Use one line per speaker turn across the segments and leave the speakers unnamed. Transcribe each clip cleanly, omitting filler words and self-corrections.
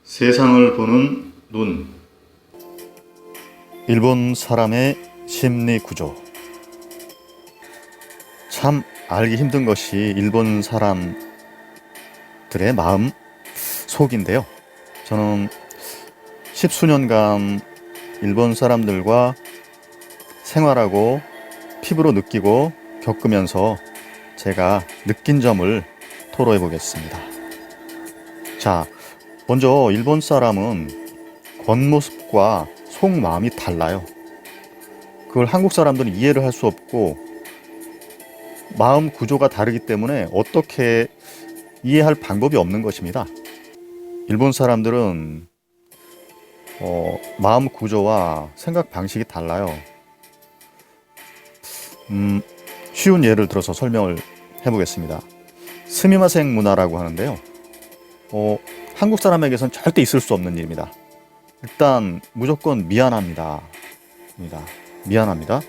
세상을 보는 눈.
일본 사람의 심리 구조. 참 알기 힘든 것이 일본 사람들의 마음 속인데요. 저는 십수년간 일본 사람들과 생활하고 피부로 느끼고 겪으면서 제가 느낀 점을 토로해 보겠습니다. 자, 먼저 일본 사람은 겉모습과 속마음이 달라요. 그걸 한국 사람들은 이해를 할 수 없고 마음 구조가 다르기 때문에 어떻게 이해할 방법이 없는 것입니다. 일본 사람들은 마음 구조와 생각 방식이 달라요. 쉬운 예를 들어서 설명을 해보겠습니다. 스미마생 문화라고 하는데요. 한국 사람에게선 절대 있을 수 없는 일입니다. 일단 무조건 미안합니다. 미안합니다.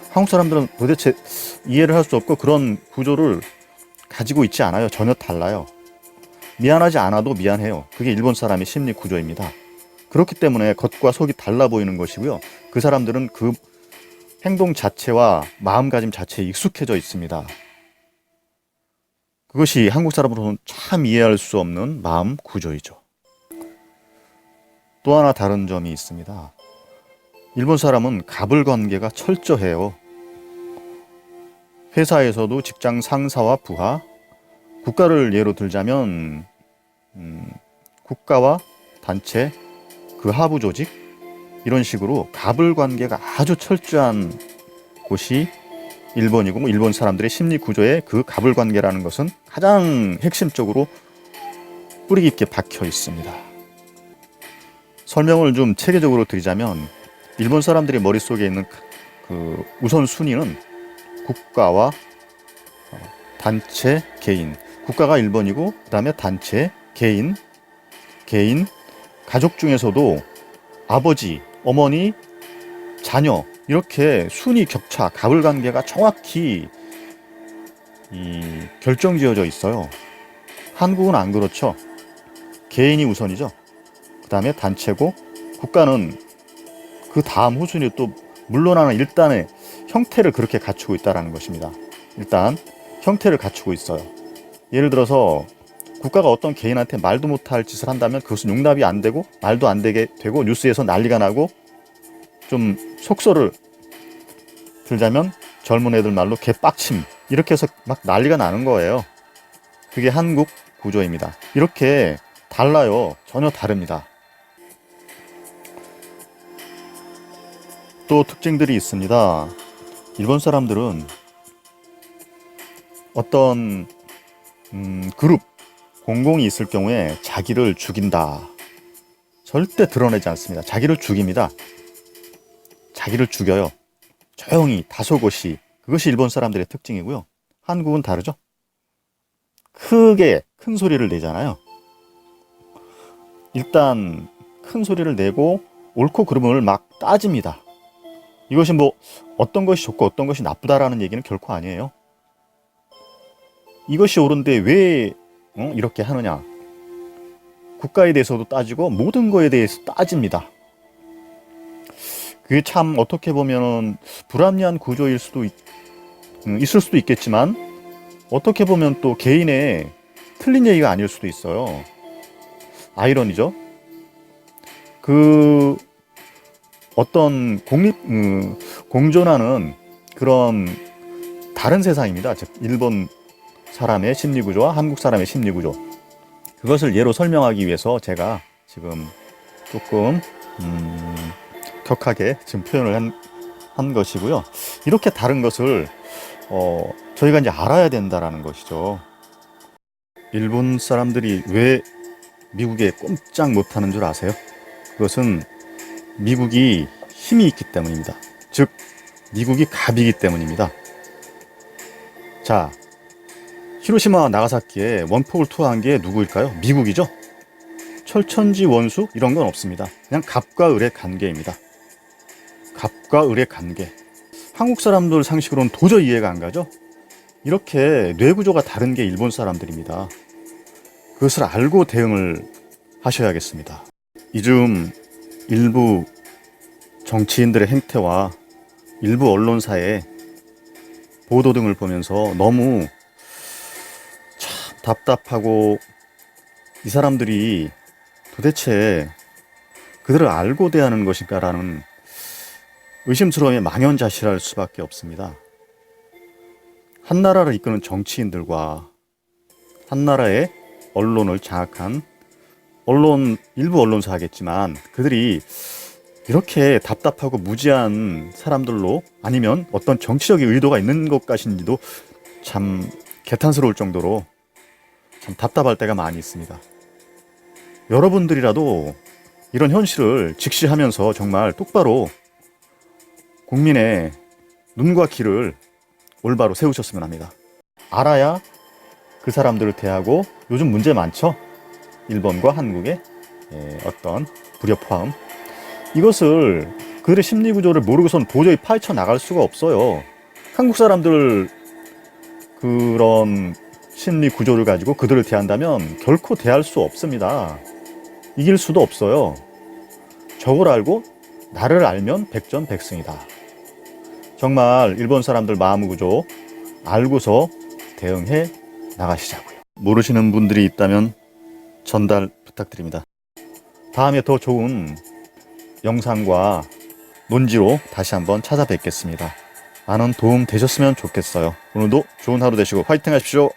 한국 사람들은 도대체 이해를 할 수 없고 그런 구조를 가지고 있지 않아요. 전혀 달라요. 미안하지 않아도 미안해요. 그게 일본 사람의 심리 구조입니다. 그렇기 때문에 겉과 속이 달라 보이는 것이고요. 그 사람들은 그 행동 자체와 마음가짐 자체에 익숙해져 있습니다. 그것이 한국 사람으로는 참 이해할 수 없는 마음 구조이죠. 또 하나 다른 점이 있습니다. 일본 사람은 가불관계가 철저해요. 회사에서도 직장 상사와 부하, 국가를 예로 들자면 국가와 단체, 그 하부 조직 이런 식으로 가불관계가 아주 철저한 곳이 일본이고 일본 사람들의 심리 구조에 그 가불관계라는 것은 가장 핵심적으로 뿌리 깊게 박혀 있습니다. 설명을 좀 체계적으로 드리자면 일본 사람들의 머릿속에 있는 그 우선순위는 국가와 단체, 개인. 국가가 1번이고 그 다음에 단체, 개인, 가족 중에서도 아버지, 어머니, 자녀 이렇게 순위 격차, 가불관계가 정확히 결정지어져 있어요. 한국은 안 그렇죠. 개인이 우선이죠. 그 다음에 단체고 국가는 그 다음 후순위 또 물러나는 일단의 형태를 그렇게 갖추고 있다는 것입니다. 일단 형태를 갖추고 있어요. 예를 들어서 국가가 어떤 개인한테 말도 못할 짓을 한다면 그것은 용납이 안 되고 말도 안 되게 되고 뉴스에서 난리가 나고 좀 속설을 들자면 젊은 애들 말로 개빡침 이렇게 해서 막 난리가 나는 거예요. 그게 한국 구조입니다. 이렇게 달라요. 전혀 다릅니다. 또 특징들이 있습니다. 일본 사람들은 어떤 그룹, 공공이 있을 경우에 자기를 죽인다. 절대 드러내지 않습니다. 자기를 죽입니다. 자기를 죽여요. 조용히 다소곳이. 그것이 일본 사람들의 특징이고요. 한국은 다르죠. 크게 큰 소리를 내잖아요. 일단 큰 소리를 내고 옳고 그름을 막 따집니다. 이것이 뭐 어떤 것이 좋고 어떤 것이 나쁘다라는 얘기는 결코 아니에요. 이것이 옳은데 왜 이렇게 하느냐. 국가에 대해서도 따지고 모든 거에 대해서 따집니다. 그게 참 어떻게 보면 불합리한 구조일 수도 있을 수도 있겠지만 어떻게 보면 또 개인의 틀린 얘기가 아닐 수도 있어요. 아이러니죠. 그 어떤 공존하는 그런 다른 세상입니다. 즉 일본 사람의 심리 구조와 한국 사람의 심리 구조. 그것을 예로 설명하기 위해서 제가 지금 조금 격하게 지금 표현을 한 것이고요. 이렇게 다른 것을 저희가 이제 알아야 된다라는 것이죠. 일본 사람들이 왜 미국에 꼼짝 못하는 줄 아세요? 그것은 미국이 힘이 있기 때문입니다. 즉 미국이 갑이기 때문입니다. 자, 히로시마와 나가사키에 원폭을 투하한 게 누구일까요? 미국이죠. 철천지 원수 이런 건 없습니다. 그냥 갑과 을의 관계입니다. 갑과 을의 관계. 한국 사람들 상식으로는 도저히 이해가 안 가죠. 이렇게 뇌구조가 다른 게 일본 사람들입니다. 그것을 알고 대응을 하셔야겠습니다. 이즘 일부 정치인들의 행태와 일부 언론사의 보도 등을 보면서 너무 참 답답하고, 이 사람들이 도대체 그들을 알고 대하는 것인가라는 의심스러움에 망연자실할 수밖에 없습니다. 한 나라를 이끄는 정치인들과 한 나라의 언론을 장악한 일부 언론사겠지만, 그들이 이렇게 답답하고 무지한 사람들로, 아니면 어떤 정치적인 의도가 있는 것 같은지도 참 개탄스러울 정도로 참 답답할 때가 많이 있습니다. 여러분들이라도 이런 현실을 직시하면서 정말 똑바로 국민의 눈과 귀를 올바로 세우셨으면 합니다. 알아야 그 사람들을 대하고, 요즘 문제 많죠? 일본과 한국의 어떤 불협화음, 이것을, 그들의 심리 구조를 모르고선 도저히 파헤쳐 나갈 수가 없어요. 한국 사람들 그런 심리 구조를 가지고 그들을 대한다면 결코 대할 수 없습니다. 이길 수도 없어요. 적을 알고 나를 알면 백전백승이다. 정말 일본 사람들 마음 구조 알고서 대응해 나가시자고요. 모르시는 분들이 있다면 전달 부탁드립니다. 다음에 더 좋은 영상과 논지로 다시 한번 찾아뵙겠습니다. 많은 도움 되셨으면 좋겠어요. 오늘도 좋은 하루 되시고 화이팅 하십시오.